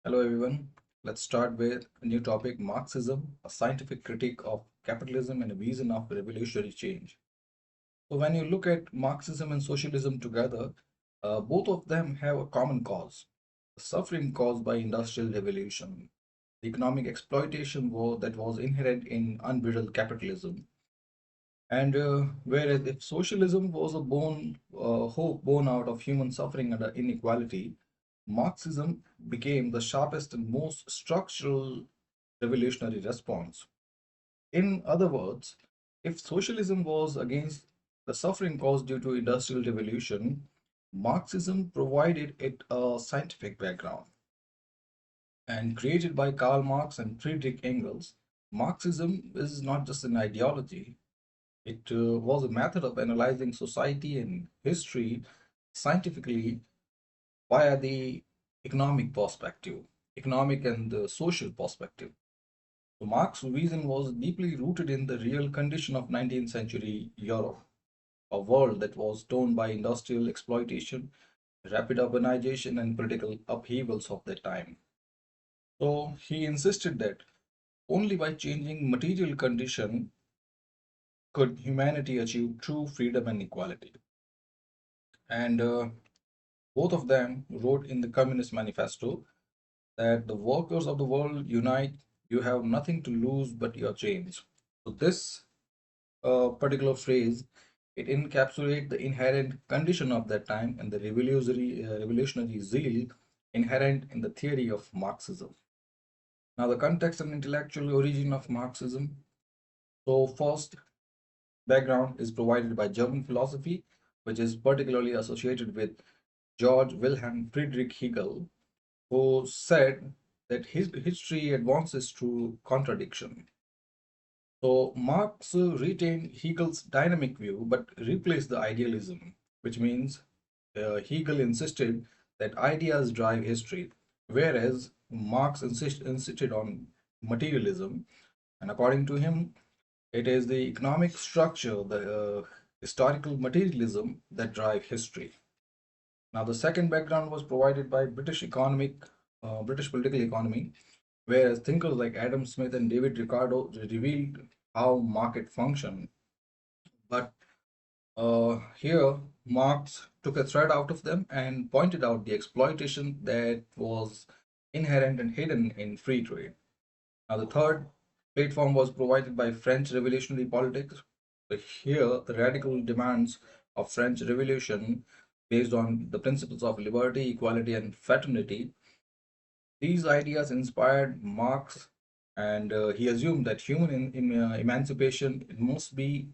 Hello everyone. Let's start with a new topic, Marxism, a scientific critique of capitalism and a vision of revolutionary change. So when you look at Marxism and socialism together, both of them have a common cause, the suffering caused by industrial revolution, the economic exploitation war that was inherent in unbridled capitalism. And whereas if socialism was a hope born out of human suffering and inequality, Marxism became the sharpest and most structural revolutionary response. In other words, if socialism was against the suffering caused due to industrial revolution, Marxism provided it a scientific background. And created by Karl Marx and Friedrich Engels, Marxism is not just an ideology, it was a method of analyzing society and history scientifically via the economic perspective, economic and the social perspective. So Marx's vision was deeply rooted in the real condition of 19th century Europe, a world that was torn by industrial exploitation, rapid urbanization, and political upheavals of that time. So he insisted that only by changing material condition could humanity achieve true freedom and equality. And both of them wrote in the Communist Manifesto that the workers of the world unite, you have nothing to lose but your chains. So this particular phrase, it encapsulates the inherent condition of that time and the revolutionary zeal inherent in the theory of Marxism. Now, the context and intellectual origin of Marxism. So, first, background is provided by German philosophy, which is particularly associated with George Wilhelm Friedrich Hegel, who said that his history advances through contradiction. So Marx retained Hegel's dynamic view but replaced the idealism, which means Hegel insisted that ideas drive history, whereas Marx insisted on materialism. And according to him, it is the economic structure, the historical materialism that drive history. Now, the second background was provided by British political economy, whereas thinkers like Adam Smith and David Ricardo revealed how market function. But here, Marx took a thread out of them and pointed out the exploitation that was inherent and hidden in free trade. Now, the third platform was provided by French revolutionary politics. So here, the radical demands of French Revolution, based on the principles of liberty, equality, and fraternity, these ideas inspired Marx, and he assumed that human emancipation it must be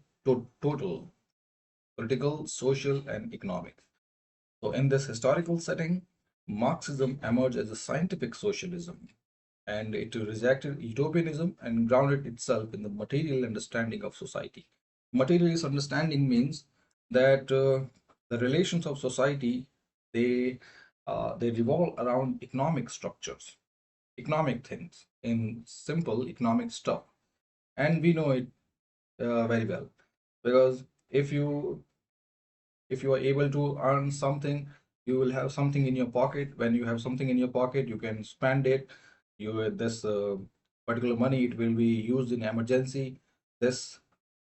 total, political, social, and economic. So, in this historical setting, Marxism emerged as a scientific socialism, and it rejected utopianism and grounded itself in the material understanding of society. Materialist understanding means that the relations of society they they revolve around economic structures, economic things, in simple economic stuff, and we know it very well because if you are able to earn something, you will have something in your pocket. When you have something in your pocket, you can spend it. You this particular money, it will be used in emergency. This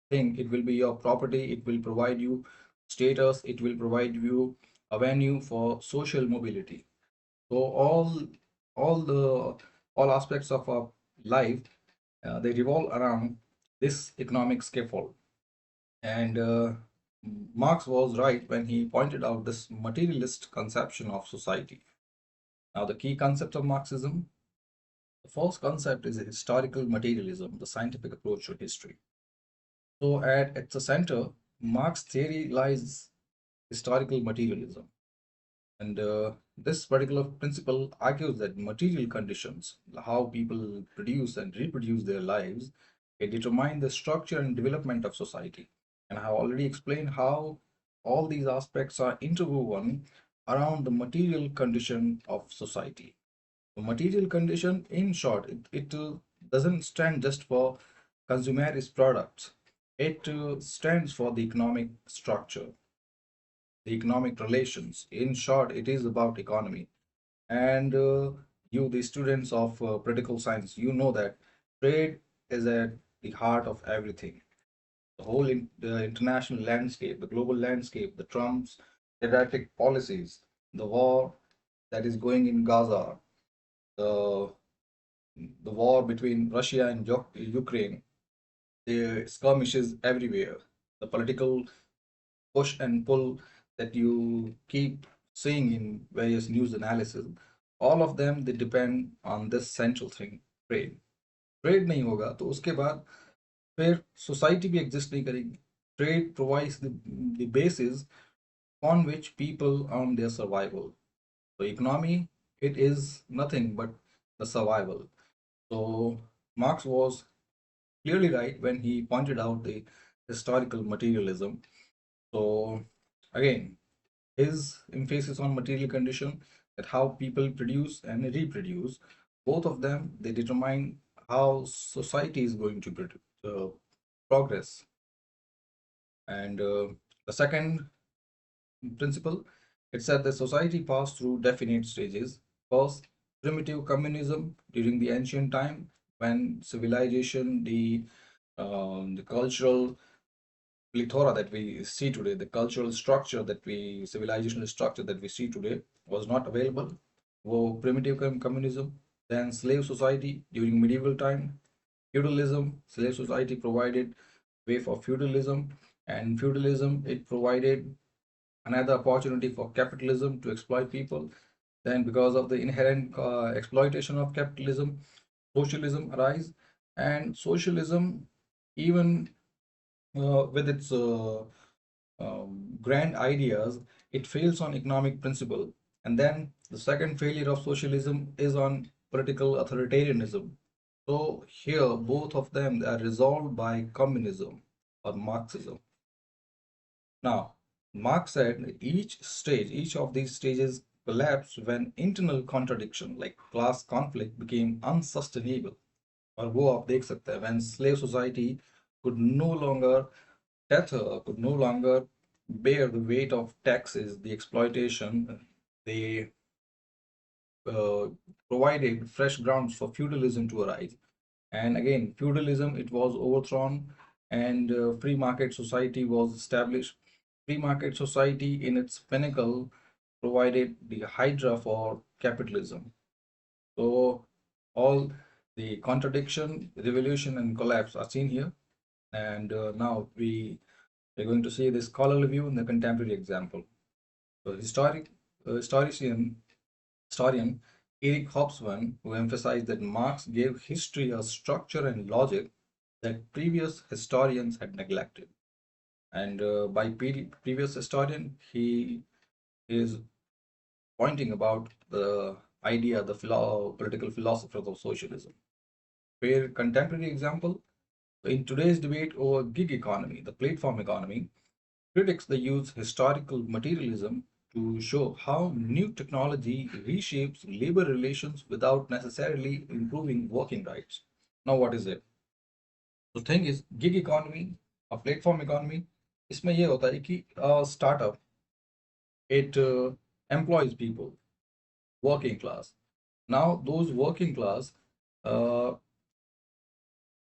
thing, it will be your property. It will provide you status. It will provide you a venue for social mobility. So all the all aspects of our life, they revolve around this economic scaffold. And Marx was right when he pointed out this materialist conception of society. Now, the key concepts of Marxism. The first concept is historical materialism, the scientific approach to history. So, at the center, Marx theory lies historical materialism. And this particular principle argues that material conditions, how people produce and reproduce their lives, they determine the structure and development of society. And I have already explained how all these aspects are interwoven around the material condition of society. The material condition, in short, it doesn't stand just for consumerist products. It stands for the economic structure, the economic relations. In short, it is about economy. And You, the students of political science, you know that trade is at the heart of everything. The international landscape, the global landscape, the Trump's erratic policies, the war that is going in Gaza, the the war between Russia and Ukraine, the skirmishes everywhere, the political push and pull that you keep seeing in various news analysis, all of them they depend on this central thing, trade. Trade नहीं होगा तो उसके बाद फिर society भी exist नहीं करेगी. Trade provides the basis on which people earn their survival. So economy, it is nothing but the survival. So Marx was clearly right when he pointed out the historical materialism. So again, his emphasis on material condition, that how people produce and reproduce, both of them they determine how society is going to progress. And the second principle, it said that society passed through definite stages. First, primitive communism during the ancient time, when civilization, the cultural plethora that we see today, the cultural structure that we, civilizational structure that we see today, was not available. Primitive communism, then slave society during medieval time, feudalism, slave society provided way for feudalism, and feudalism it provided another opportunity for capitalism to exploit people. Then, because of the inherent exploitation of capitalism, socialism arise, and socialism, even with its grand ideas, it fails on economic principle. And then the second failure of socialism is on political authoritarianism. So here, both of them are resolved by communism or Marxism. Now, Marx said each of these stages collapsed when internal contradiction like class conflict became unsustainable. और वो आप देख सकते हैं when slave society could no longer tether, could no longer bear the weight of taxes, the exploitation, they uh, provided fresh grounds for feudalism to arise. And again, feudalism it was overthrown, and free market society was established. Free market society in its pinnacle provided the hydra for capitalism. So all the contradiction, revolution, and collapse are seen here. And now we're going to see the scholarly view in the contemporary example. So historian Eric Hobsbawm, who emphasized that Marx gave history a structure and logic that previous historians had neglected. And by previous historian, he is pointing about the idea, the political philosophers of socialism. Where contemporary example, in today's debate over gig economy, the platform economy, critics they use historical materialism to show how new technology reshapes labor relations without necessarily improving working rights. Now, what is it? The thing is, gig economy, a platform economy, इसमें ये होता है कि startup it employs people, working class. Now, those working class uh,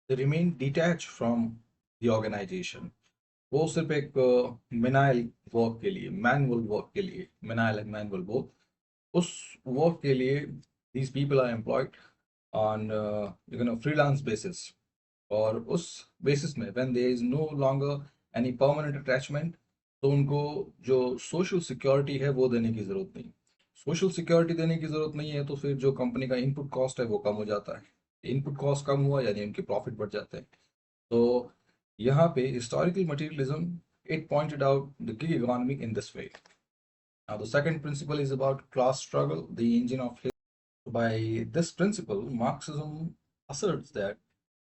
they remain detached from the organization. वो सिर्फ एक मिनाइल work के लिए, मैनुअल वर्क के लिए, मिनाइल एंड मैनुअल वर्क, उस वर्क के लिए these people are employed on freelance basis. और उस बेसिस में when there is no longer any permanent attachment, तो उनको जो सोशल सिक्योरिटी है वो देने की ज़रूरत नहीं. सोशल सिक्योरिटी देने की ज़रूरत नहीं है तो फिर जो कंपनी का इनपुट कॉस्ट है वो कम हो जाता है. इनपुट कॉस्ट कम हुआ यानी उनके प्रॉफिट बढ़ जाते हैं. तो यहाँ पे historical materialism it pointed out the gig economy in this way. Now the second principle is about class struggle, the engine of history. By this principle, Marxism asserts that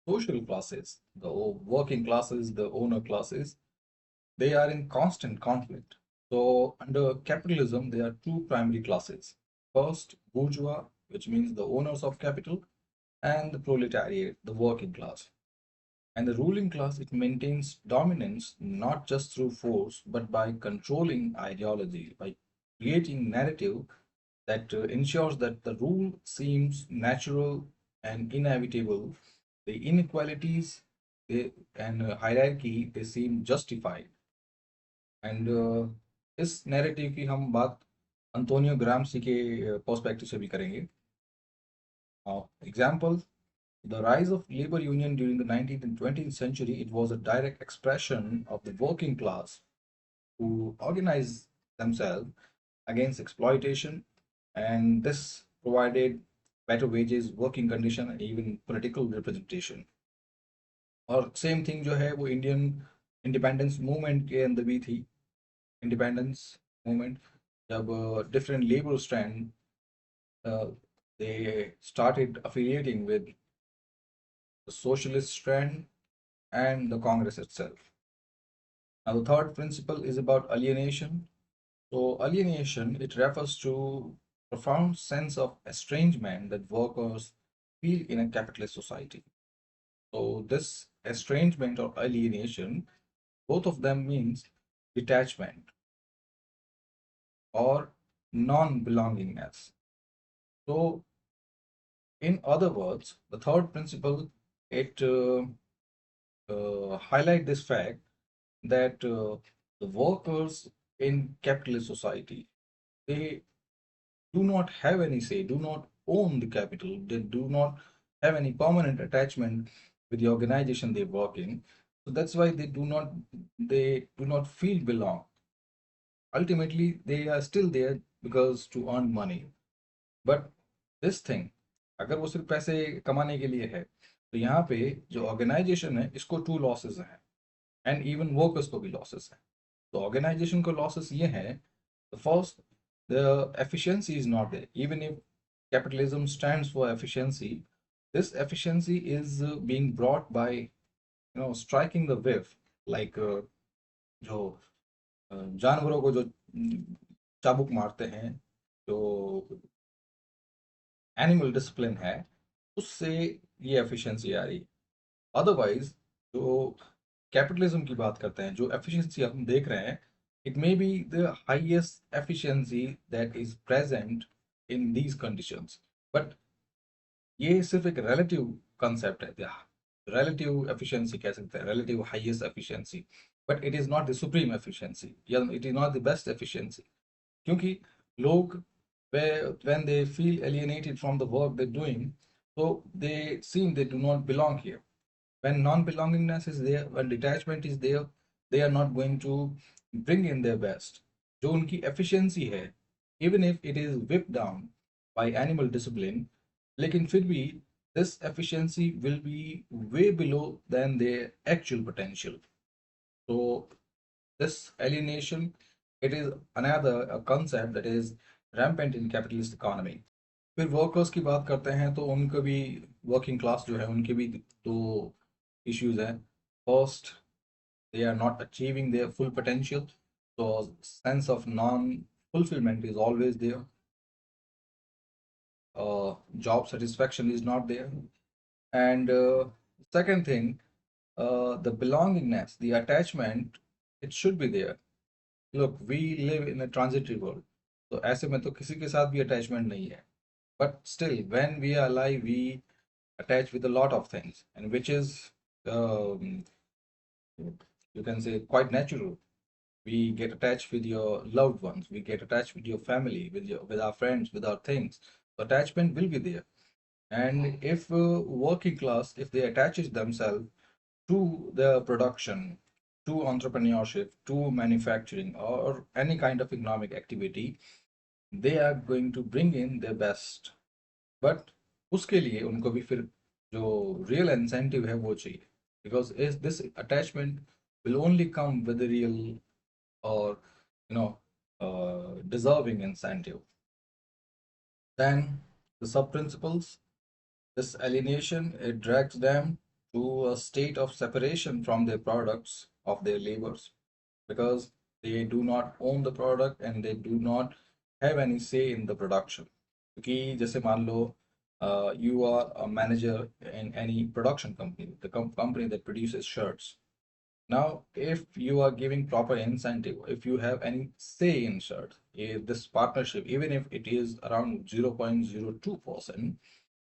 social classes, the working classes, the owner classes, they are in constant conflict. So under capitalism, there are two primary classes. First, bourgeois, which means the owners of capital, and the proletariat, the working class. And the ruling class, it maintains dominance not just through force, but by controlling ideology, by creating narrative that ensures that the rule seems natural and inevitable. The inequalities and hierarchy they seem justified. And इस narrative की हम बात Antonio Gramsci के perspective से भी करेंगे. Example, the rise of labor union during the 19th and 20th century, it was a direct expression of the working class who organized themselves against exploitation, and this provided better wages, working condition, and even political representation. और same thing जो है वो Indian independence movement के अंदर भी थी. Independence movement जब different labor strand they started affiliating with the socialist strand and the Congress itself. Now the third principle is about alienation. So alienation, it refers to profound sense of estrangement that workers feel in a capitalist society. So this estrangement or alienation, both of them means detachment or non-belongingness. So in other words, the third principle, it highlight this fact that the workers in capitalist society, they do not have any say, do not own the capital, they do not have any permanent attachment with the organization they work in. So that's why they do not feel belong. Ultimately, they are still there because to earn money. But this thing, अगर वो सिर्फ पैसे कमाने के लिए है, तो यहाँ पे जो ऑर्गेनाइजेशन है इसको टू लॉसेस हैं एंड इवन वर्कर्स को भी लॉसेस हैं. तो ऑर्गेनाइजेशन को लॉसेस ये हैं, the first, the efficiency is not there. Even if capitalism stands for efficiency, this efficiency is being brought by striking the wave, like जो जानवरों को जो चाबुक मारते हैं, जो एनिमल डिसिप्लिन है, उससे ये एफिशिएंसी आ रही है. अदरवाइज जो कैपिटलिज्म की बात करते हैं, जो एफिशिएंसी हम देख रहे हैं, it may be the highest efficiency that is present in these conditions. But ये सिर्फ एक रिलेटिव कंसेप्ट है. रिलेटिव एफिशिएंसी कह सकते हैं, relative highest efficiency, but it is not the supreme efficiency या it is not the best efficiency. क्योंकि लोग when they feel alienated from the work they're doing, so they seem they do not belong here. When non-belongingness is there, when detachment is there, they are not going to bring in their best. जो उनकी efficiency है, even if it is whipped down by animal discipline, लेकिन फिर भी this efficiency will be way below than their actual potential. So this alienation, it is another a concept that is rampant in capitalist economy. फिर workers की बात करते हैं तो उनका भी, वर्किंग क्लास जो है उनके भी दो issues हैं. First, they are not achieving their full potential, so sense of non-fulfillment is always there. Job satisfaction is not there. And second thing, the belongingness, the attachment, it should be there. Look, we live in a transitory world, तो ऐसे में तो किसी के साथ भी attachment नहीं है. But still, when we are alive, we attach with a lot of things, and which is, um, you can say, quite natural. We get attached with your loved ones, we get attached with your family, with our friends, with our things. So attachment will be there. And if working class, if they attaches themselves to the production, to entrepreneurship, to manufacturing, or any kind of economic activity, they are going to bring in their best. But उसके लिए उनको भी फिर जो real incentive है वो चाहिए, because is this attachment will only come with the real or deserving incentive. Then the sub principles, this alienation, it drags them to a state of separation from their products of their labors, because they do not own the product and they do not have any say in the production. क्योंकि जैसे मान लो you are a manager in any production company, the company that produces shirts. Now, if you are giving proper incentive, if you have any say in this partnership, even if it is around 0.02%,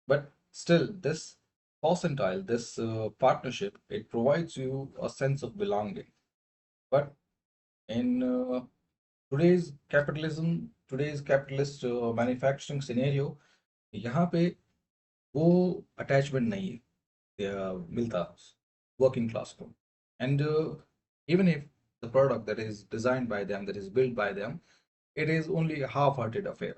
but still this percentile, this partnership, it provides you a sense of belonging. But in today's capitalist manufacturing scenario, यहाँ पे वो attachment नहीं है मिलता working class को. And even if the product that is designed by them, that is built by them, it is only a half-hearted affair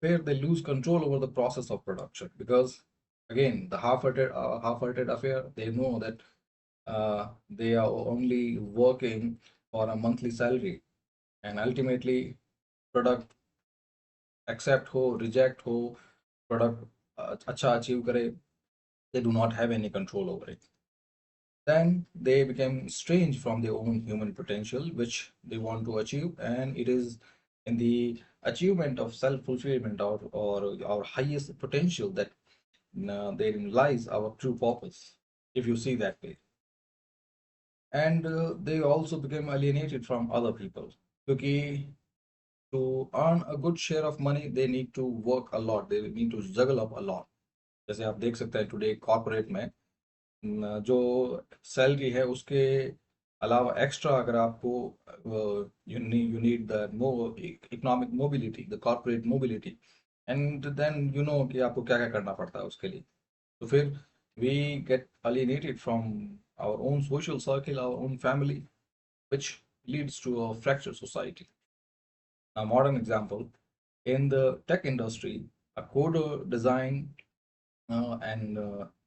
where they lose control over the process of production, because again the half-hearted affair, they know that they are only working for a monthly salary, and ultimately product accept ho reject ho, product अच्छा achieve करे, they do not have any control over it. Then they become strange from their own human potential which they want to achieve, and it is in the achievement of self-fulfillment, or our highest potential, that therein lies our true purpose, if you see that way. And they also become alienated from other people, because to earn a good share of money they need to work a lot, they need to juggle up a lot. जैसे आप देख सकते हैं today corporate में जो salary है उसके अलावा एक्स्ट्रा अगर आपको you need the economic mobility, the corporate mobility, and then you know कि आपको क्या क्या करना पड़ता है उसके लिए. तो फिर we get alienated from our own social circle, our own family, which leads to a fractured society. A modern example, in the tech industry, a coder designed an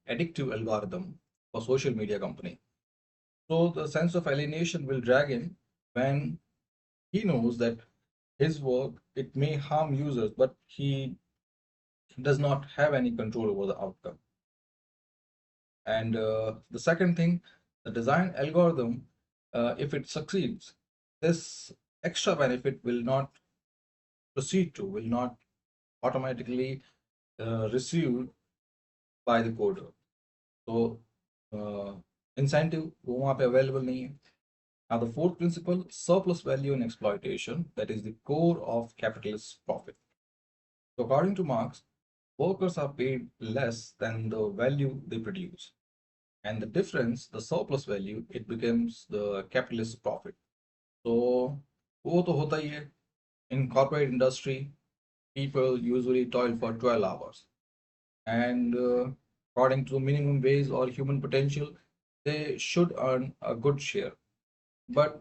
addictive algorithm for social media company. So the sense of alienation will drag him when he knows that his work, it may harm users, but he does not have any control over the outcome. And the second thing, the design algorithm, if it succeeds, this extra benefit will not will not automatically received by the coder. So incentive वो वहाँ पे available नहीं है. Now the fourth principle, surplus value and exploitation, that is the core of capitalist profit. So according to Marx, workers are paid less than the value they produce. And the difference, the surplus value, it becomes the capitalist profit. So वो तो होता ही है. In corporate industry, people usually toil for 12 hours. And according to minimum wage or human potential, they should earn a good share. But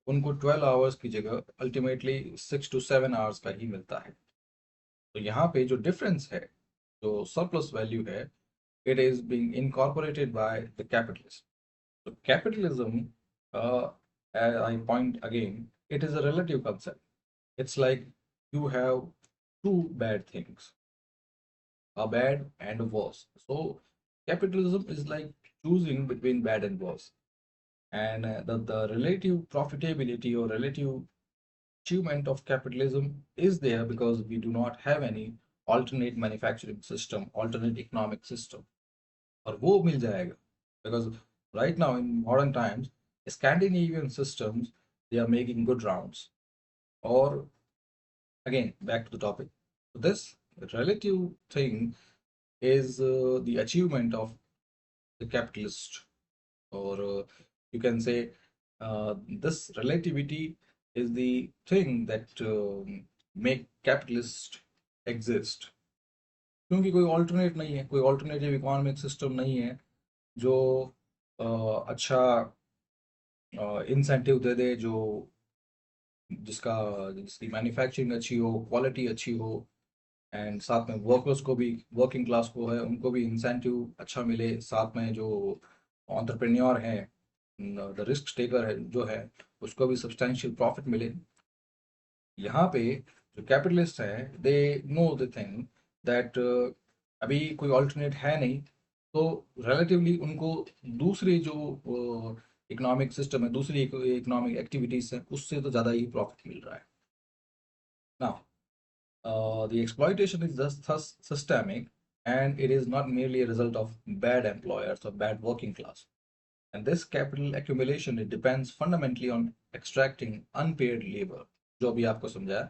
उनको 12 hours की जगह ultimately 6 to 7 hours का ही मिलता है. तो यहाँ पे जो डिफरेंस है, जो सरप्लस वैल्यू है, it is being incorporated by the capitalist. So capitalism, as I point again, it is a relative concept. It's like you have two bad things, a bad and a worse. So capitalism is like choosing between bad and worse. And the relative profitability or relative achievement of capitalism is there because we do not have any alternate manufacturing system, alternate economic system. और वो मिल जाएगा, because right now in modern times, Scandinavian systems, they are making good rounds. Or again, back to the topic. This relative thing is the achievement of the capitalist, or you can say this relativity is the thing that make capitalist exist. क्योंकि कोई alternate नहीं है, कोई alternative economic system नहीं है जो अच्छा incentive दे दे, जो जिसकी मैन्युफैक्चरिंग अच्छी हो, क्वालिटी अच्छी हो, एंड साथ में वर्कर्स को भी, वर्किंग क्लास को है उनको भी इंसेंटिव अच्छा मिले, साथ में जो एंटरप्रेन्योर हैं, द रिस्क टेकर है जो है, उसको भी सब्सटेंशियल प्रॉफिट मिले. यहाँ पे जो कैपिटलिस्ट हैं, they know the thing that अभी कोई ऑल्टरनेट है नहीं, तो रिलेटिवली उनको दूसरी जो इकोनॉमिक सिस्टम है, दूसरी इकोनॉमिक एक्टिविटीज है, उससे तो ज़्यादा ही प्रॉफिट मिल रहा है. Now the exploitation is thus systemic, and it is not merely a result of bad employers or bad working class. And this capital accumulation, it depends fundamentally on extracting unpaid labor. जो अभी आपको समझाया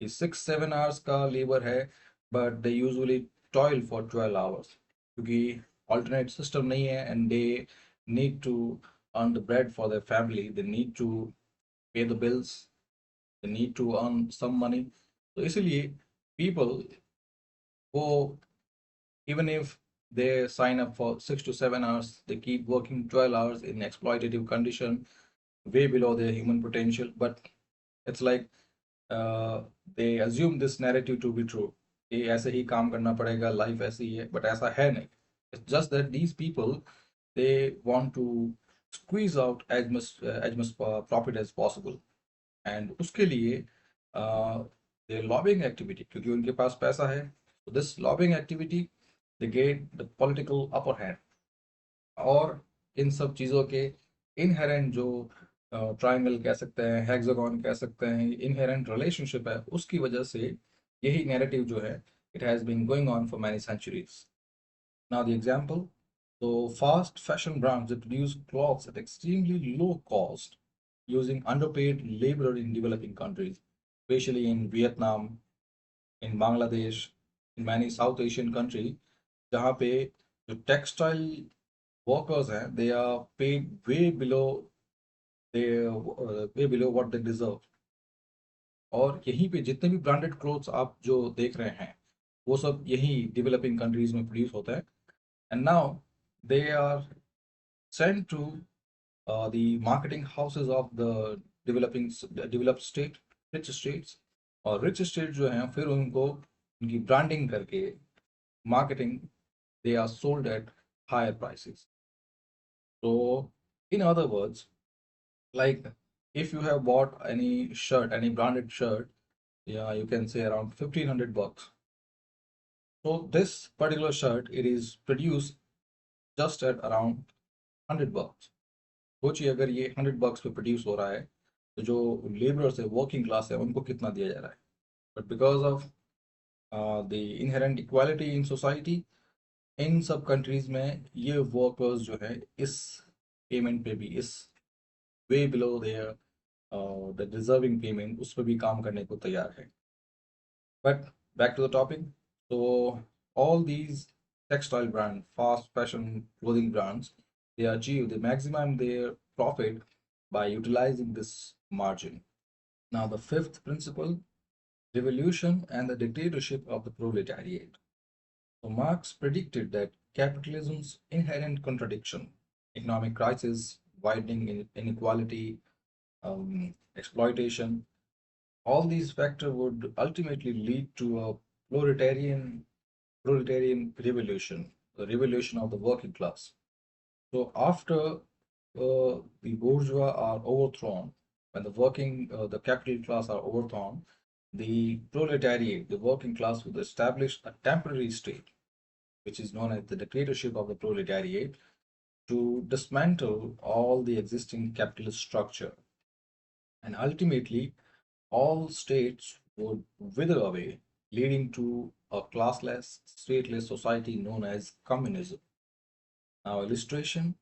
कि 6-7 hours का labor है, but they usually toil for 12 hours क्योंकि alternate system नहीं है, and they need to earn the bread for their family. They need to pay the bills. They need to earn some money. तो इसलिए people वो, even if they sign up for 6 to 7 hours, they keep working 12 hours in exploitative condition, way below their human potential. But it's like uh, they assume this narrative to be true. कि ऐसे ही काम करना पड़ेगा, life ऐसी ही है, but ऐसा है नहीं. It's just that these people, they want to squeeze out as much profit as possible. And उसके लिए their lobbying activity, क्योंकि उनके पास पैसा है, so this lobbying activity, they gain the political upper hand. और इन सब चीज़ों के इनहेरेंट जो ट्रायंगल कह सकते हैं, हेक्सागन कह सकते हैं, इनहेरेंट रिलेशनशिप है, उसकी वजह से यही नैरेटिव जो है, it has been going on for many centuries. Now the example, so fast fashion brands that produce clothes at extremely low cost using underpaid labor in developing countries, especially in Vietnam, in Bangladesh, in many South Asian countries, जहाँ पे जो textile workers हैं, they are paid way below what they deserve. और यहीं पे जितने भी branded clothes आप जो देख रहे हैं, वो सब यही डेवलपिंग कंट्रीज में प्रोड्यूस होता है. And now they are sent to the marketing houses of the developing developed state, rich states. और रिच स्टेट जो हैं, फिर उनको उनकी ब्रांडिंग करके marketing, they are sold at higher prices. So, in other words, like if you have bought any shirt, any branded shirt, yeah, you can say around 1,500 bucks. So this particular shirt, it is produced just at around 100 bucks. सोचिए अगर ये 100 bucks पे produce हो रहा है, तो जो labourers है, वर्किंग क्लास है, उनको कितना दिया जा रहा है. But because of the inherent equality in society, इन सब कंट्रीज में ये वर्कर्स जो है, इस पेमेंट पे भी, is way below their the deserving payment, उस पर भी काम करने को तैयार है. But back to the topic. So all these textile brand, fast fashion clothing brands, they achieve, they maximum their profit by utilizing this margin. Now the fifth principle, revolution and the dictatorship of the proletariat. So Marx predicted that capitalism's inherent contradiction, economic crisis, widening inequality, exploitation, all these factors would ultimately lead to a proletarian revolution, the revolution of the working class. So after the bourgeois are overthrown, when the capital class are overthrown, the proletariat, the working class, will establish a temporary state, which is known as the dictatorship of the proletariat, to dismantle all the existing capitalist structure. And ultimately, all states would wither away, leading to a classless, stateless society known as communism. Now, illustration.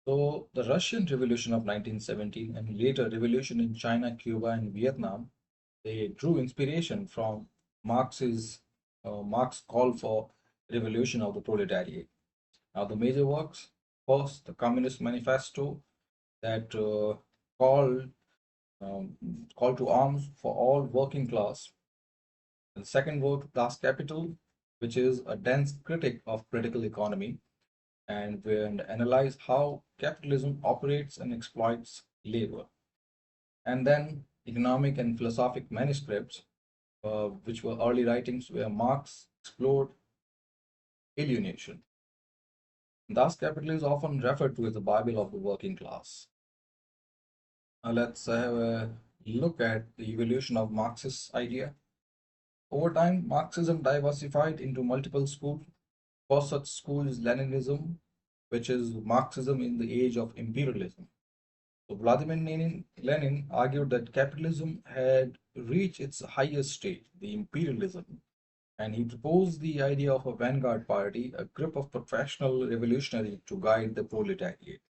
So, the Russian Revolution of 1917 and later revolution in China, Cuba, and Vietnam, they drew inspiration from Marx's call for revolution of the proletariat. Now, the major works: first, the Communist Manifesto that called um, call to arms for all working class. The second work, Das Capital, which is a dense critic of political economy and will analyze how capitalism operates and exploits labor. And then economic and philosophic manuscripts, which were early writings where Marx explored alienation. Das Capital is often referred to as the Bible of the working class. Now let's have a look at the evolution of Marxist idea. Over time, Marxism diversified into multiple schools. First such school is Leninism, which is Marxism in the age of imperialism. So Vladimir Lenin argued that capitalism had reached its highest stage, the imperialism, and he proposed the idea of a vanguard party, a group of professional revolutionaries to guide the proletariat.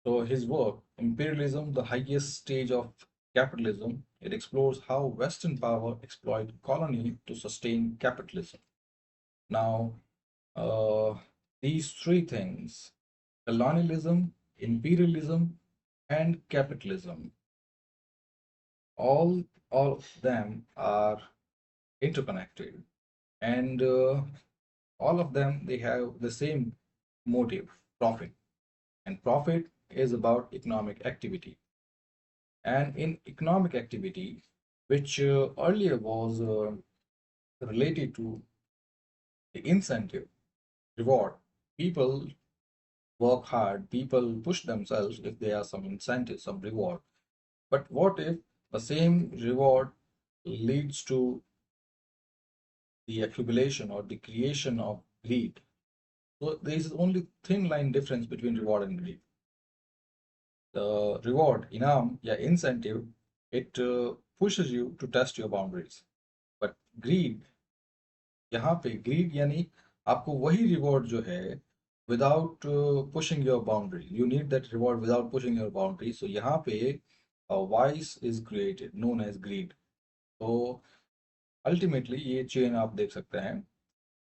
So his work, Imperialism, the highest stage of capitalism, it explores how Western power exploit colony to sustain capitalism. Now, uh, these three things, colonialism, imperialism, and capitalism, all all of them are interconnected, and all of them they have the same motive, profit, and profit is about economic activity. And in economic activity, which earlier was related to the incentive, reward, people work hard, people push themselves if there are some incentive, some reward. But what if the same reward leads to the accumulation or the creation of greed? So there is only thin line difference between reward and greed. The reward, inam, yeah, incentive, it pushes you to test your boundaries. But greed, यहाँ पे greed यानी आपको वही reward जो है without pushing your boundary. You need that reward without pushing your boundary. So यहाँ पे a vice is created known as greed. So ultimately ये chain आप देख सकते हैं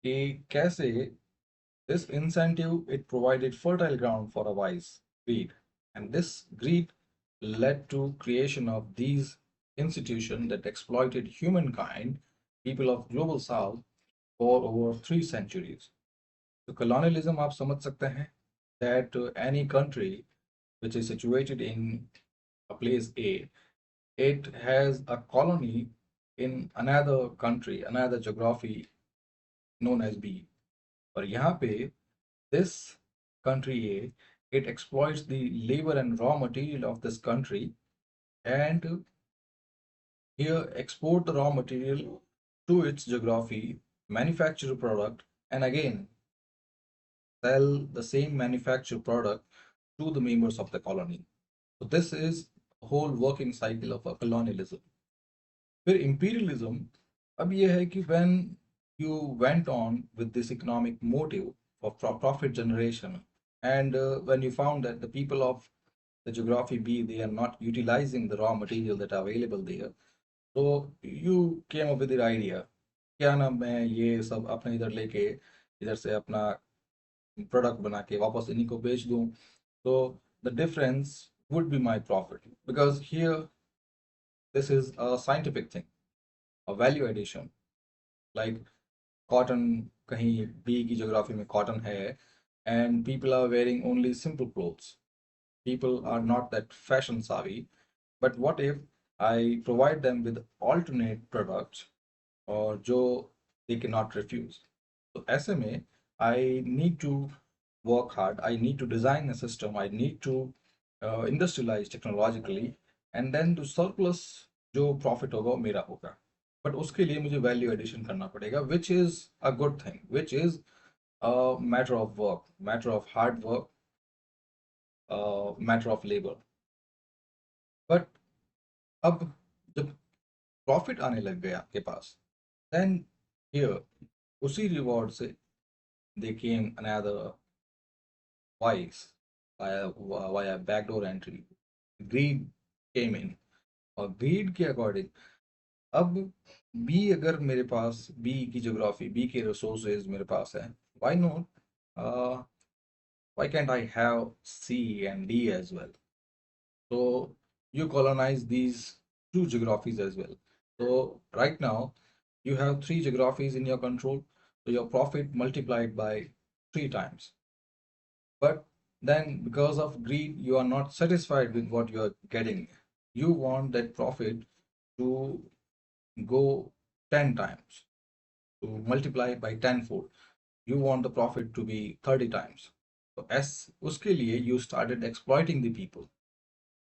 कि कैसे this incentive it provided fertile ground for a vice, greed, and this greed led to creation of these institutions that exploited humankind, people of global south, for over 3 centuries. So colonialism आप समझ सकते हैं that any country which is situated in a place A, it has a colony in another country, another geography known as B. और यहाँ पे this country A, it exploits the labor and raw material of this country and here export the raw material to its geography, manufacture a product, and again sell the same manufactured product to the members of the colony. So this is the whole working cycle of a colonialism. फिर imperialism अब ये है कि when you went on with this economic motive for profit generation and when you found that the people of the geography B they are not utilizing the raw material that are available there, so you came up with the idea क्या ना मैं ये सब अपने इधर लेके इधर से अपना प्रोडक्ट बना के वापस इन्हीं को बेच दूं so the difference would be my profit because here this is a scientific thing, a value addition. Like cotton, कहीं B की geography में cotton है and people are wearing only simple clothes. People are not that fashion savvy. But what if I provide them with alternate products or जो they cannot refuse? So ऐसे में I need to work hard. I need to design a system. I need to industrialize technologically and then to surplus जो profit होगा वो मेरा होगा. But उसके लिए मुझे वैल्यू एडिशन करना पड़ेगा which is a good thing which is a matter of work, matter of hard work, matter of labour. But अब जब प्रॉफिट आने लग गया आपके पास देन हियर उसी रिवॉर्ड से they came another vice via backdoor entry. Greed came in और greed के अकॉर्डिंग अब बी अगर मेरे पास बी की ज्योग्राफी बी के रिसोर्सेज मेरे पास है why not why can't I have C and D as well? So you colonize these two geographies as well. So right now you have three geographies in your control. So your profit multiplied by 3 times. But then because of greed, you are not satisfied with what you are getting. You want that profit to go 10 times, to multiply by tenfold. You want the profit to be 30 times. So as उसके लिए you started exploiting the people.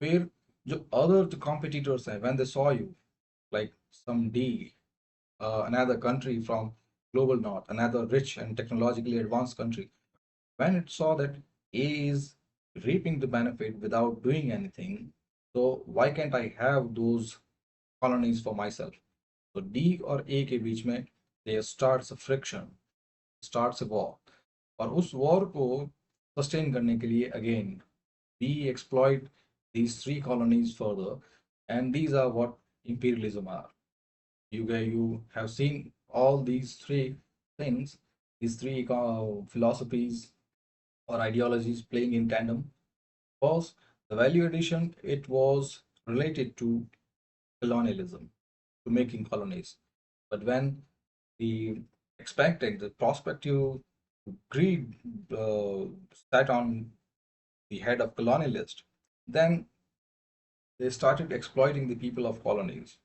फिर जो other the competitors हैं when they saw you like some D, another country from global north, another rich and technologically advanced country, when it saw that A is reaping the benefit without doing anything, so why can't I have those colonies for myself? So D और A के बीच में there starts a friction, starts a war. और उस war को sustain करने के लिए again we exploit these three colonies further, and these are what imperialism are. You have seen all these three things, these three philosophies or ideologies playing in tandem. Was the value addition, it was related to colonialism, to making colonies. But when the expecting the prospective greed sat on the head of colonialists, then they started exploiting the people of colonies,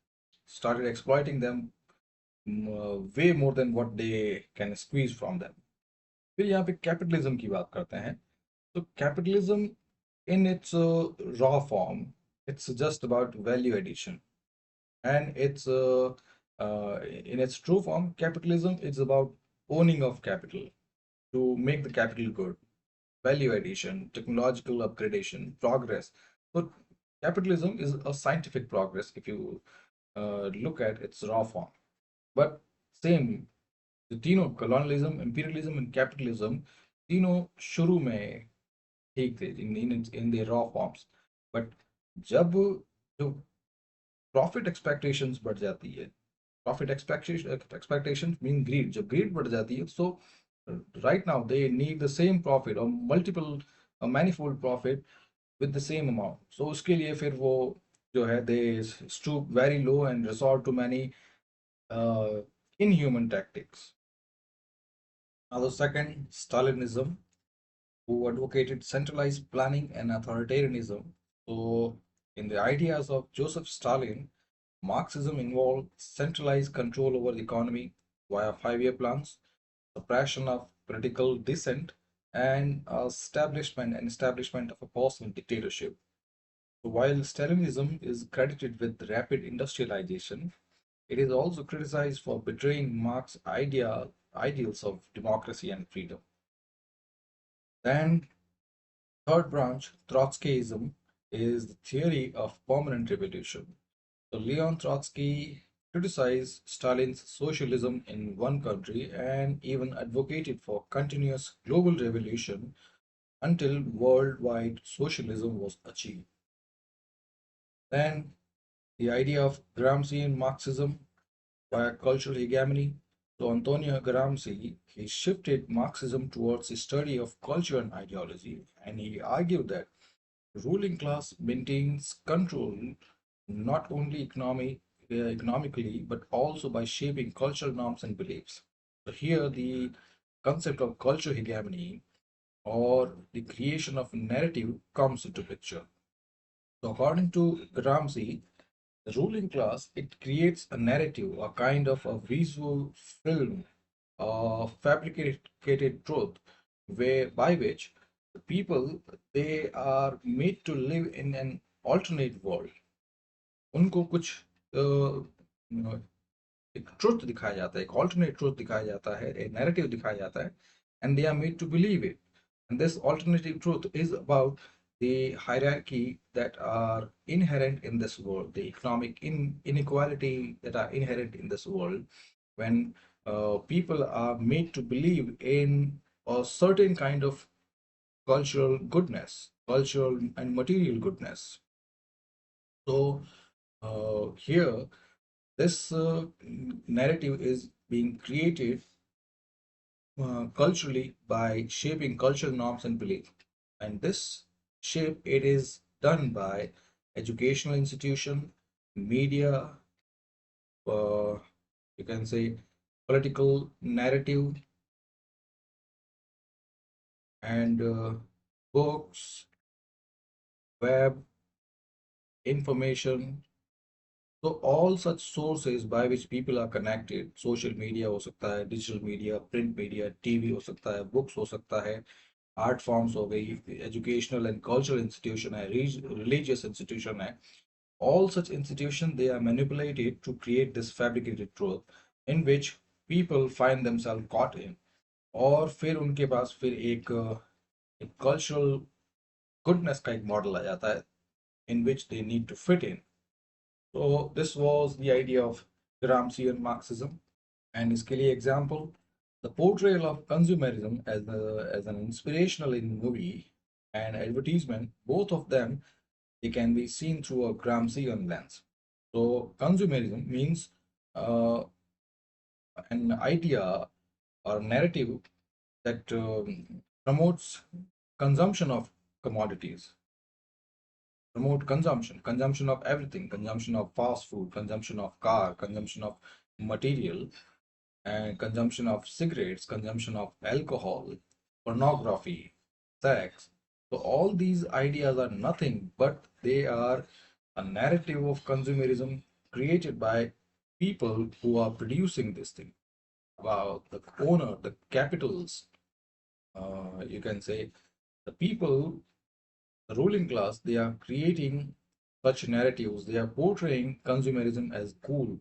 started exploiting them way more than what they can squeeze from them. फिर यहाँ पे capitalism की बात करते हैं. So capitalism in its raw form, it's just about value addition, and it's in its true form, capitalism is about owning of capital to make the capital good, value addition, technological upgradation, progress. So capitalism is a scientific progress if you look at its raw form. But same, the तीनों colonialism, imperialism and capitalism तीनों शुरू में ठीक थे in their raw forms. But जब जो profit expectations बढ़ जाती है, profit expectations mean greed. जब greed बढ़ जाती है, so right now they need the same profit or multiple manifold profit with the same amount. So उसके लिए फिर वो जो है they stoop very low and resort to many inhuman tactics. Now the second, Stalinism, who advocated centralized planning and authoritarianism. So in the ideas of Joseph Stalin, Marxism involved centralized control over the economy via five-year plans, suppression of political dissent, and establishment of a personal dictatorship. So while Stalinism is credited with rapid industrialization, it is also criticized for betraying Marx's ideals of democracy and freedom. Then, third branch, Trotskyism, is the theory of permanent revolution. So Leon Trotsky criticized Stalin's socialism in one country and even advocated for continuous global revolution until worldwide socialism was achieved. Then the idea of Gramscian Marxism via cultural hegemony. So Antonio Gramsci, he shifted Marxism towards the study of culture and ideology, and he argued that the ruling class maintains control not only economically but also by shaping cultural norms and beliefs. So here the concept of culture hegemony or the creation of a narrative comes into picture. So according to Gramsci, the ruling class, it creates a narrative, a kind of a visual film of fabricated truth, where by which the people, they are made to live in an alternate world. उनको कुछ एक truth दिखाया जाता है, एक alternate truth दिखाया जाता है, a narrative दिखाया जाता है, and they are made to believe it. And this alternative truth is about the hierarchy that are inherent in this world, the economic inequality that are inherent in this world, when people are made to believe in a certain kind of cultural goodness, cultural and material goodness. So here, this narrative is being created culturally by shaping cultural norms and beliefs. And this shape, it is done by educational institution, media, uh, you can say political narrative, and books, web, information. So all such sources by which people are connected, social media हो सकता है, digital media, print media, TV हो सकता है, books हो सकता है, art forms हो गई, educational and cultural institution है, religious institution है. All such institutions, they are manipulated to create this fabricated truth in which people find themselves caught in. और फिर उनके पास फिर एक cultural goodness का एक model आ जाता है in which they need to fit in. So this was the idea of Gramscian Marxism, and इसके लिए example, the portrayal of consumerism as an inspirational in movie and advertisement, both of them, they can be seen through a Gramscian lens. So consumerism means uh, an idea or narrative that promotes consumption of commodities, promote consumption of everything, consumption of fast food, consumption of car, consumption of material, and consumption of cigarettes, consumption of alcohol, pornography, sex. So all these ideas are nothing but they are a narrative of consumerism created by people who are producing this thing. Wow, the owner, the capitals, you can say the people, the ruling class, they are creating such narratives. They are portraying consumerism as cool.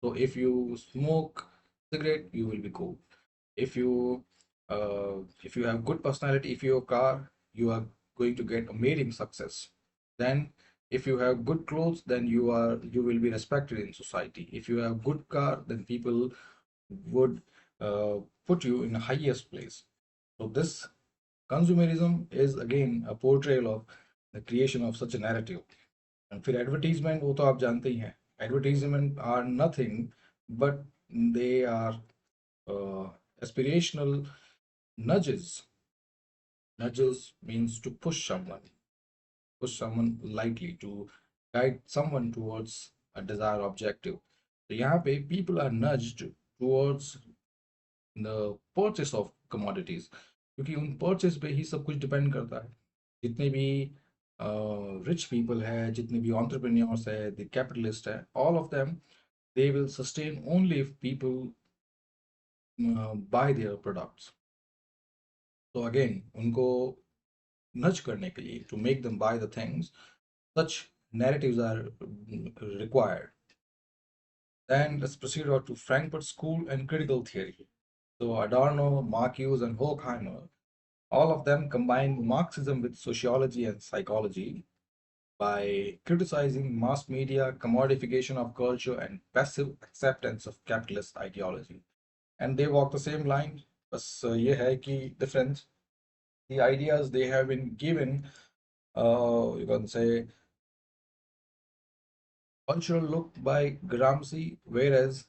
So if you smoke cigarette, you will be cool. If you if you have good personality, if you have a car, you are going to get amazing success. Then if you have good clothes, then you will be respected in society. If you have good car, then people would uh, put you in the highest place. So this consumerism is again a portrayal of the creation of such a narrative. And फिर advertisement वो तो आप जानते ही हैं. Advertisement are nothing but they are uh, aspirational nudges. Nudges means to push someone lightly, to guide someone towards a desired objective. तो यहाँ पे people are nudged towards the purchase of commodities, क्योंकि उन purchase पे ही सब कुछ depend करता है. जितने भी rich people है, जितने भी entrepreneurs है, the capitalist है, all of them, they will sustain only if people buy their products. So again, उनको nudge करने के लिए, to make them buy the things, such narratives are required. Then let's proceed on to Frankfurt School and critical theory. So Adorno, Marcuse, and Horkheimer, all of them combined Marxism with sociology and psychology by criticizing mass media, commodification of culture, and passive acceptance of capitalist ideology. And they walk the same line. बस ये है कि difference. The ideas they have been given, you can say, cultural look by Gramsci, whereas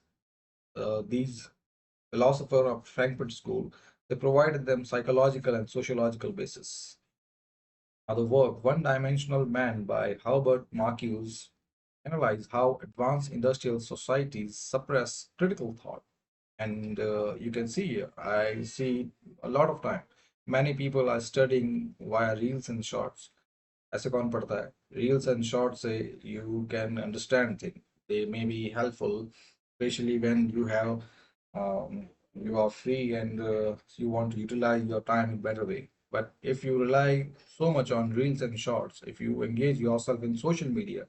these philosophers of Frankfurt School, they provided them psychological and sociological basis. Now the work One Dimensional Man by Herbert Marcuse analyze how advanced industrial societies suppress critical thought. And you can see, I see a lot of time, many people are studying via reels and shorts. ऐसे कौन पढ़ता है? Reels and shorts से you can understand things. They may be helpful, especially when you have you are free and you want to utilize your time in a better way. But if you rely so much on reels and shorts, if you engage yourself in social media,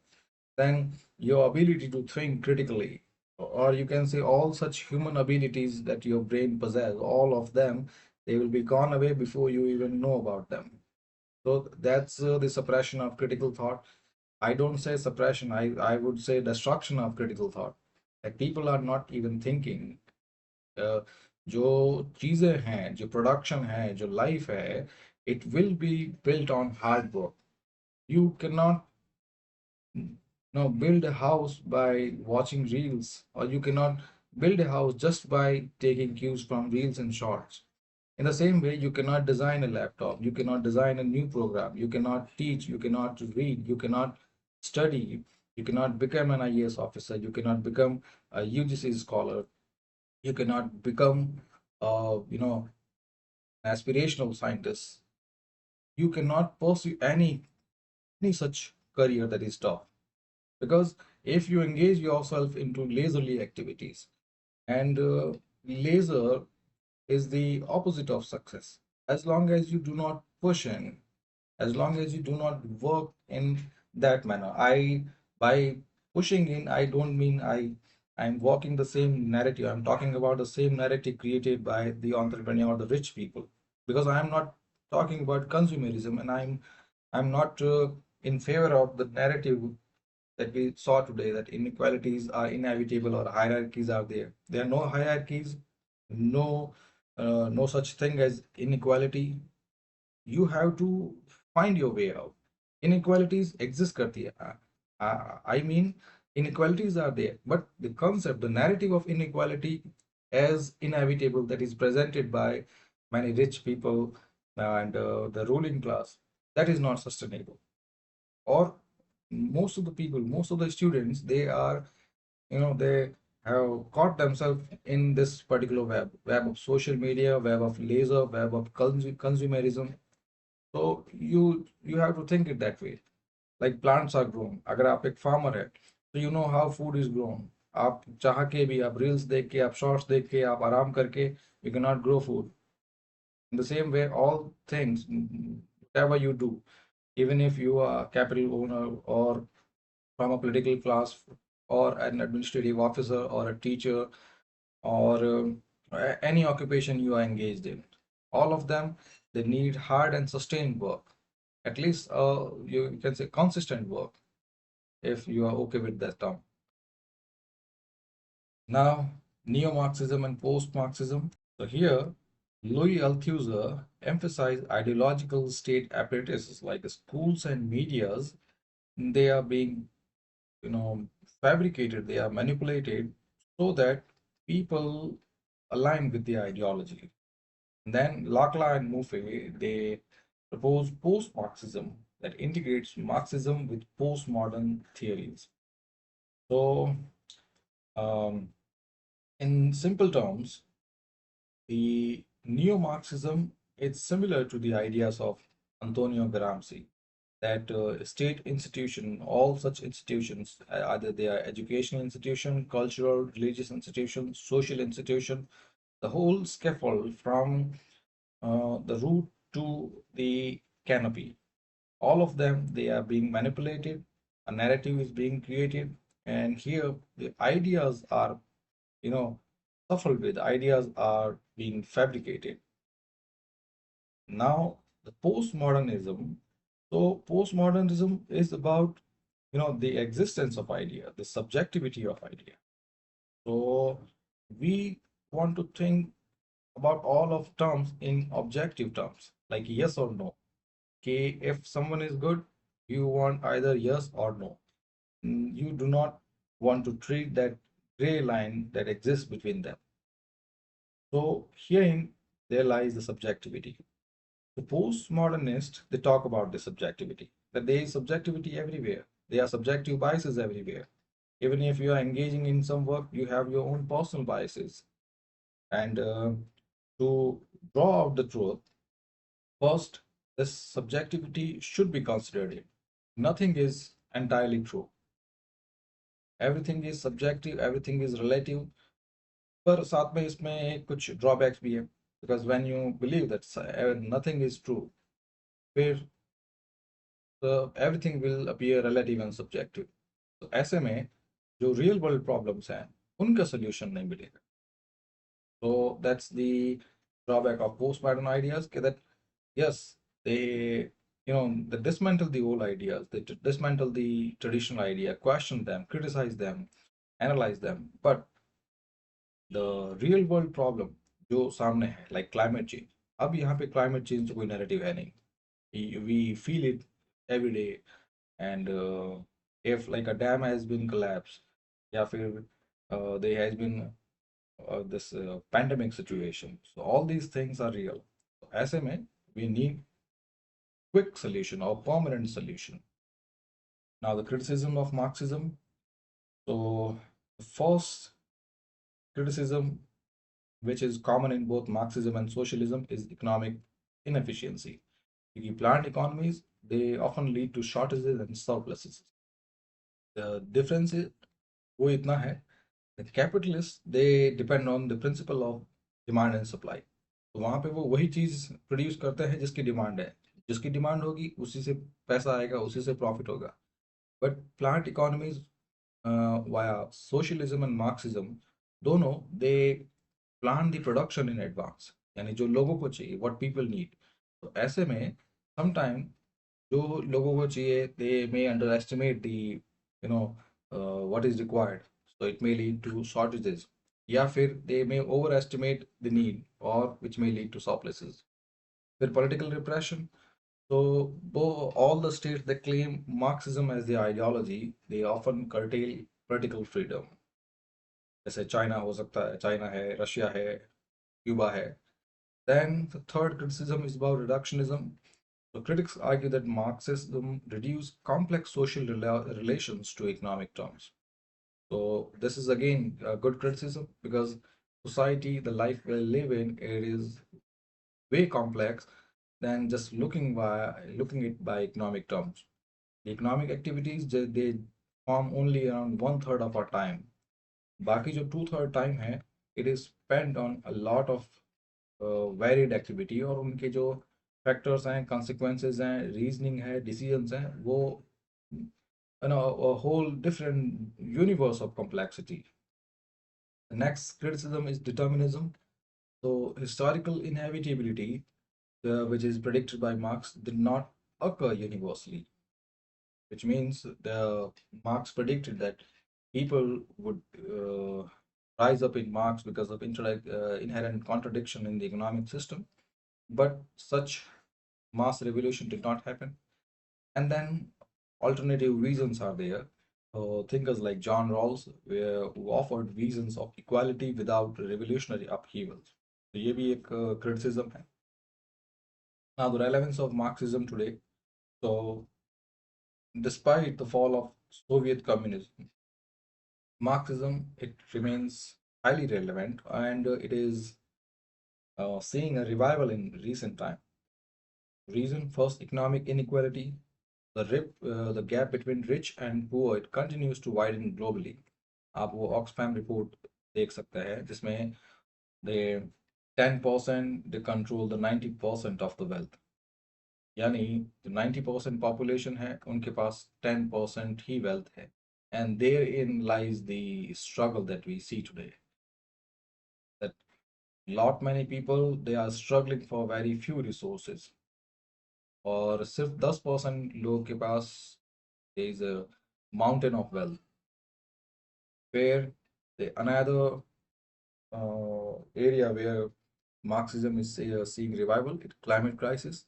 then your ability to think critically, or you can say all such human abilities that your brain possess, all of them, they will be gone away before you even know about them. So that's the suppression of critical thought. I don't say suppression, I would say destruction of critical thought. Like people are not even thinking. uh, जो चीजें हैं, जो production है, जो life है, it will be built on hard work. You cannot build a house by watching reels, or you cannot build a house just by taking cues from reels and shorts. In the same way, you cannot design a laptop, you cannot design a new program, you cannot teach, you cannot read, you cannot study, you cannot become an IAS officer, you cannot become a UGC scholar, you cannot become, an aspirational scientist. You cannot pursue any such career that is tough. Because if you engage yourself into leisurely activities, and leisure is the opposite of success, as long as you do not push in, as long as you do not work in that manner. I By pushing in, I don't mean I'm walking the same narrative. I'm talking about the same narrative created by the entrepreneur or the rich people, because I am not talking about consumerism, and I'm not in favor of the narrative that we saw today, that inequalities are inevitable or hierarchies are there. There are no hierarchies, no no such thing as inequality. You have to find your way out. Inequalities exist करती है. I mean, inequalities are there, but the concept, the narrative of inequality as inevitable that is presented by many rich people and the ruling class, that is not sustainable. Or most of the people, most of the students, they are, they have caught themselves in this particular web of social media, web of laser, web of consumerism. So you have to think it that way. Like plants are grown. अगर आप एक farmer है, so you know how food is grown. आप चाह के भी, आप reels देख के, आप shorts देख के, आप आराम करके, you cannot grow food. In the same way, all things, whatever you do, even if you are a capital owner or from a political class or an administrative officer or a teacher or any occupation you are engaged in, all of them, they need hard and sustained work, at least you can say consistent work, if you are okay with that term. Now, neo-Marxism and post-Marxism. So here, Louis Althusser emphasized ideological state apparatuses like schools and medias. They are being, you know, fabricated, they are manipulated so that people align with the ideology. And then Lacla and Mouffe, they propose post-Marxism that integrates Marxism with postmodern theories. So, um, in simple terms, the neo-Marxism is similar to the ideas of Antonio Gramsci, that state institution, all such institutions, either they are educational institution, cultural, religious institution, social institution, the whole scaffold from the root to the canopy, all of them, they are being manipulated, a narrative is being created, and here the ideas are, you know, shuffled with, ideas are being fabricated. Now, the postmodernism, so postmodernism is about, the existence of idea, the subjectivity of idea. So we want to think about all of terms in objective terms, like yes or no. Okay, if someone is good, you want either yes or no. You do not want to treat that gray line that exists between them. So herein there lies the subjectivity. The postmodernists, they talk about the subjectivity, that there is subjectivity everywhere. There are subjective biases everywhere. Even if you are engaging in some work, you have your own personal biases. And to draw out the truth, first, this subjectivity should be considered in. Nothing is entirely true. Everything is subjective, everything is relative. पर साथ में इसमें कुछ drawbacks भी है. Because when you believe that nothing is true, फिर everything will appear relative and subjective. तो ऐसे में जो real world problems हैं, उनका solution नहीं मिलेगा. So that's the drawback of postmodern ideas, that yes, they dismantle the old ideas, they dismantle the traditional idea, question them, criticize them, analyze them. But the real world problem जो सामने है, like climate change, अब यहाँ पे climate change तो कोई narrative है नहीं. We feel it every day. And if like a dam has been collapsed, या फिर there has been this pandemic situation. So all these things are real. So ऐसे में we need quick solution or permanent solution. Now the criticism of Marxism. So the first criticism, which is common in both Marxism and socialism, is economic inefficiency. The plant economies, they often lead to shortages and surpluses. The difference is वो इतना है, the capitalists, they depend on the principle of demand and supply. तो वहाँ पे वो वही चीज produce करते हैं जिसकी डिमांड है, जिसकी डिमांड होगी उसी से पैसा आएगा, उसी से प्रॉफिट होगा. But planned economies via socialism and Marxism, दोनों they plan the production in advance, यानी जो लोगों को चाहिए, व्हाट पीपल नीड. तो ऐसे में समटाइम जो लोगों को चाहिए, they may underestimate the what is required, so it may lead to shortages, या फिर they may overestimate the need, or which may lead to surpluses. फिर political repression, All the states that claim Marxism as their ideology, they often curtail political freedom. जैसे China हो सकता है, China है, Russia है, Cuba है. Then the third criticism is about reductionism. So critics argue that Marxism reduced complex social relations to economic terms. So this is again a good criticism because society, the life we live in, it is way complex than just looking it by economic terms. The economic activities they form only around one third of our time. बाकी जो to third time है it is spent on a lot of varied activity और उनके जो factors हैं, consequences हैं, reasoning है, decisions हैं, वो a whole different universe of complexity. The next criticism is determinism. So historical inevitability, which is predicted by Marx, did not occur universally, which means the Marx predicted that people would rise up in Marx because of inherent contradiction in the economic system. But such mass revolution did not happen. And then alternative reasons are there. Thinkers like John Rawls who offered visions of equality without revolutionary upheavals. तो ये भी एक criticism है. Now the relevance of Marxism today. So despite the fall of Soviet communism, Marxism it remains highly relevant and it is seeing a revival in recent time. Reason first, economic inequality. The gap between rich and poor it continues to widen globally. आप वो Oxfam report देख सकते हैं जिसमें दे 10% they control the 90% of the wealth. यानी जो 90% population है उनके पास 10% ही वेल्थ है. And therein lies the struggle that we see today. That lot many people they are struggling for very few resources. और सिर्फ 10% लोगों के पास there is a mountain of wealth. Where another area where Marxism is seeing revival, it climate crisis.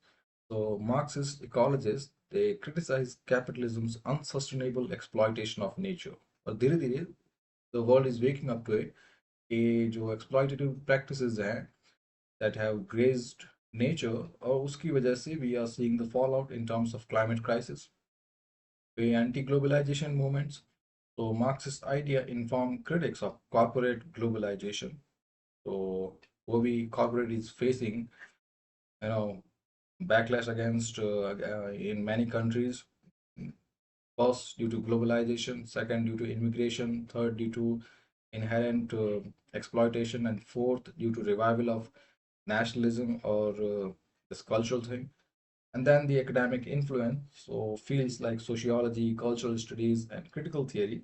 So Marxist ecologists they criticize capitalism's unsustainable exploitation of nature. और धीरे धीरे the world is waking up to it. कि जो exploitative practices हैं that have grazed nature और उसकी वजह से we are seeing the fallout in terms of climate crisis. The anti-globalization movements. So Marxist idea informed critics of corporate globalization. So what we corporate is facing, you know, backlash against in many countries. First, due to globalization. Second, due to immigration. Third, due to inherent exploitation. And fourth, due to revival of nationalism or this cultural thing. And then the academic influence. So fields like sociology, cultural studies, and critical theory,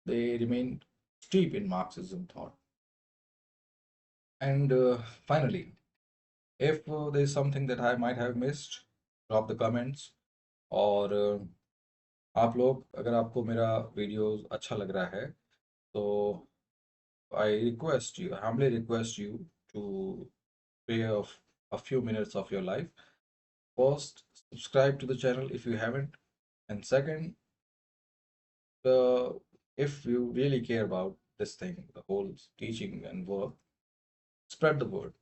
they remain steep in Marxism thought. And finally, if there's something that I might have missed, drop the comments. और आप लोग अगर आपको मेरा video अच्छा लग रहा है तो I request you, I humbly request you to spare of a few minutes of your life. First, subscribe to the channel if you haven't, and second, uh, if you really care about this thing, the whole teaching and work, spread the word.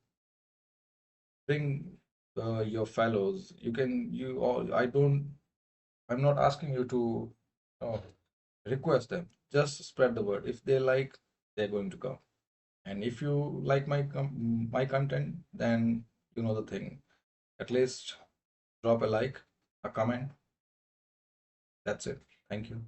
Bring your fellows. You can, you all, I don't, I'm not asking you to uh, request them. Just spread the word. If they like, they're going to come. And if you like my content, then you know the thing. At least drop a like, a comment. That's it. Thank you.